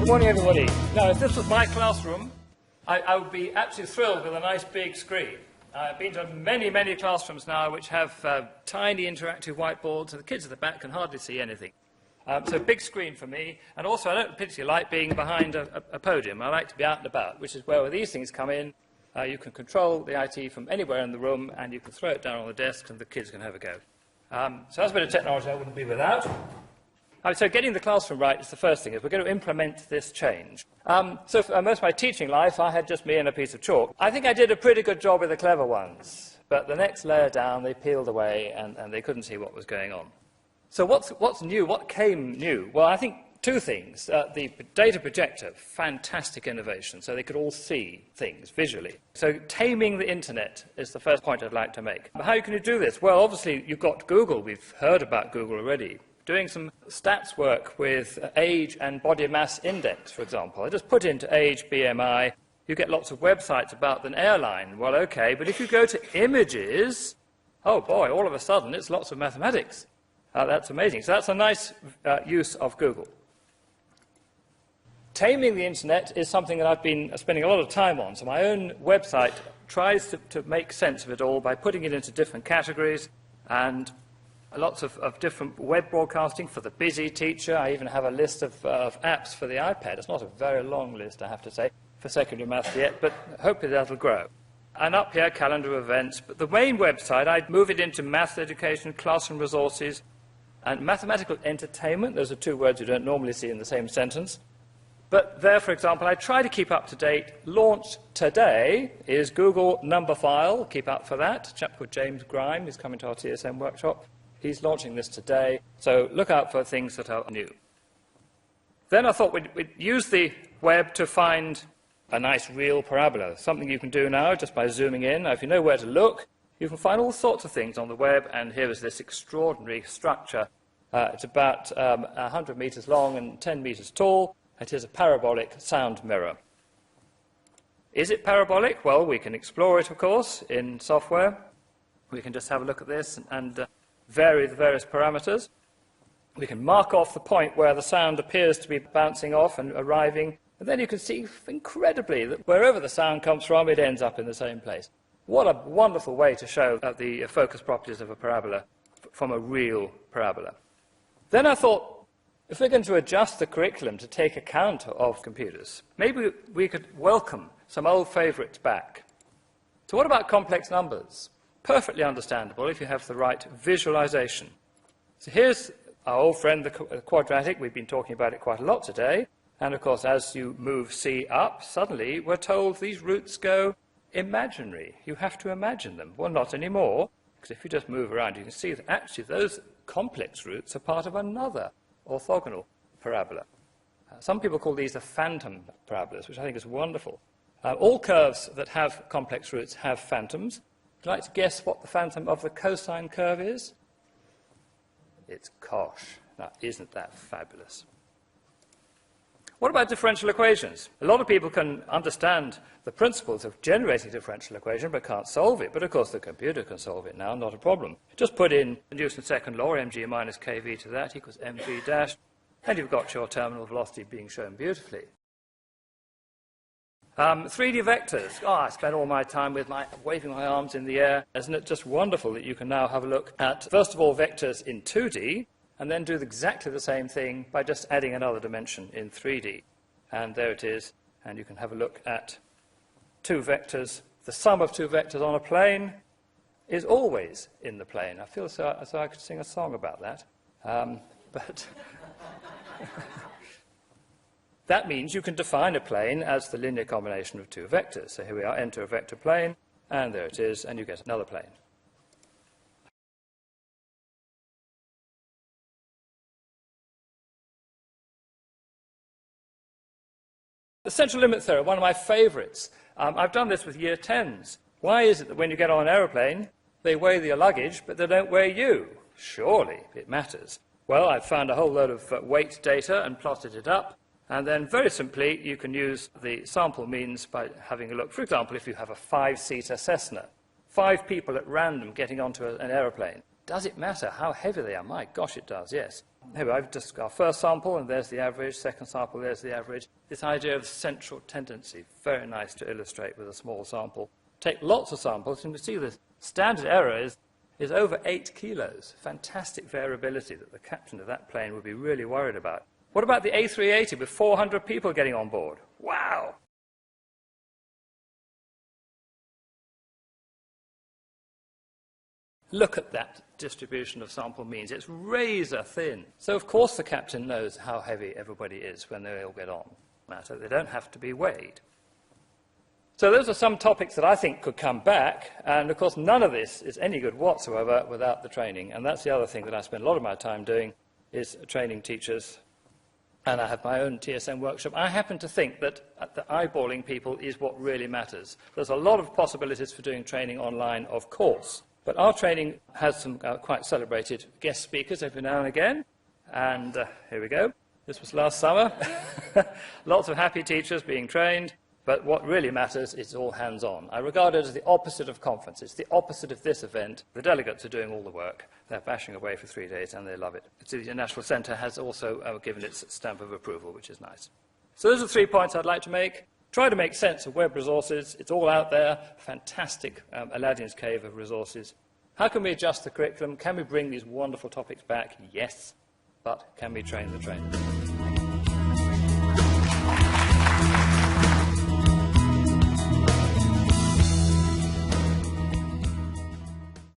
Good morning, everybody. Now, if this was my classroom, I would be absolutely thrilled with a nice big screen. I've been to many, many classrooms now which have tiny interactive whiteboards, and the kids at the back can hardly see anything. So big screen for me, and also I don't particularly like being behind a podium. I like to be out and about, which is where these things come in. You can control the IT from anywhere in the room, and you can throw it down on the desk, and the kids can have a go. So that's a bit of technology I wouldn't be without. So getting the classroom right is the first thing. We're going to implement this change. So for most of my teaching life, I had just me and a piece of chalk. I think I did a pretty good job with the clever ones. But the next layer down, they peeled away, and they couldn't see what was going on. So what's new? What came new? Well, I think two things. The data projector, fantastic innovation, so they could all see things visually. So taming the internet is the first point I'd like to make. But how can you do this? Well, obviously, you've got Google. We've heard about Google already. Doing some stats work with age and body mass index, for example. I just put into age, BMI. You get lots of websites about an airline. Well, OK, but if you go to images, oh, boy, all of a sudden, it's lots of mathematics. That's amazing. So that's a nice use of Google. Taming the internet is something that I've been spending a lot of time on. So my own website tries to make sense of it all by putting it into different categories and lots of different web broadcasting for the busy teacher. I even have a list of apps for the iPad. It's not a very long list, I have to say, for secondary maths yet, but hopefully that'll grow. And up here, calendar events. But the main website, I'd move it into maths education, classroom resources, and mathematical entertainment. Those are two words you don't normally see in the same sentence. But there, for example, I try to keep up to date. Launched today is Google Numberphile. Keep up for that. A chap called James Grime is coming to our TSM workshop. He's launching this today, so look out for things that are new. Then I thought we'd use the web to find a nice real parabola, something you can do now just by zooming in. Now, if you know where to look, you can find all sorts of things on the web, and here is this extraordinary structure. It's about 100 meters long and 10 meters tall. It is a parabolic sound mirror. Is it parabolic? Well, we can explore it, of course, in software. We can just have a look at this and vary the various parameters. We can mark off the point where the sound appears to be bouncing off and arriving, and then you can see incredibly that wherever the sound comes from, it ends up in the same place. What a wonderful way to show the focus properties of a parabola from a real parabola. Then I thought, if we're going to adjust the curriculum to take account of computers, maybe we could welcome some old favourites back. So what about complex numbers? Perfectly understandable if you have the right visualization. So here's our old friend, the quadratic. We've been talking about it quite a lot today. And of course, as you move C up, suddenly we're told these roots go imaginary. You have to imagine them. Well, not anymore, because if you just move around, you can see that actually those complex roots are part of another orthogonal parabola. Some people call these the phantom parabolas, which I think is wonderful. All curves that have complex roots have phantoms. Would you like to guess what the phantom of the cosine curve is? It's cosh. Now, isn't that fabulous? What about differential equations? A lot of people can understand the principles of generating a differential equation but can't solve it. But of course the computer can solve it now, not a problem. Just put in the Newton's second law, mg minus kv to that equals mv dash, and you've got your terminal velocity being shown beautifully. 3D vectors. Oh, I spent all my time waving my arms in the air. Isn't it just wonderful that you can now have a look at, first of all, vectors in 2D, and then do exactly the same thing by just adding another dimension in 3D. And there it is, and you can have a look at two vectors. The sum of two vectors on a plane is always in the plane. I feel as though I could sing a song about that. But that means you can define a plane as the linear combination of two vectors. So here we are, enter a vector plane, and there it is, and you get another plane. The central limit theorem, one of my favourites. I've done this with year 10s. Why is it that when you get on an aeroplane, they weigh your luggage, but they don't weigh you? Surely it matters. Well, I've found a whole load of weight data and plotted it up. And then, very simply, you can use the sample means by having a look. For example, if you have a 5-seater Cessna, 5 people at random getting onto an aeroplane, Does it matter how heavy they are? My gosh, it does, yes. Here I've just got our first sample, and there's the average. Second sample, there's the average. This idea of central tendency, very nice to illustrate with a small sample. Take lots of samples, and you see the standard error is over 8 kilos. Fantastic variability that the captain of that plane would be really worried about. What about the A380 with 400 people getting on board? Wow! Look at that distribution of sample means. It's razor thin. So, of course, the captain knows how heavy everybody is when they all get on. They don't have to be weighed. So those are some topics that I think could come back, and of course none of this is any good whatsoever without the training, and that's the other thing that I spend a lot of my time doing, is training teachers, and I have my own TSM workshop. I happen to think that the eyeballing people is what really matters. There's a lot of possibilities for doing training online, of course, but our training has some quite celebrated guest speakers every now and again, and here we go. This was last summer. Lots of happy teachers being trained. But what really matters is all hands-on. I regard it as the opposite of conference. It's the opposite of this event. The delegates are doing all the work. They're bashing away for 3 days, and they love it. The National Centre has also given its stamp of approval, which is nice. So those are 3 points I'd like to make. Try to make sense of web resources. It's all out there. Fantastic Aladdin's cave of resources. How can we adjust the curriculum? Can we bring these wonderful topics back? Yes. But can we train the trainers?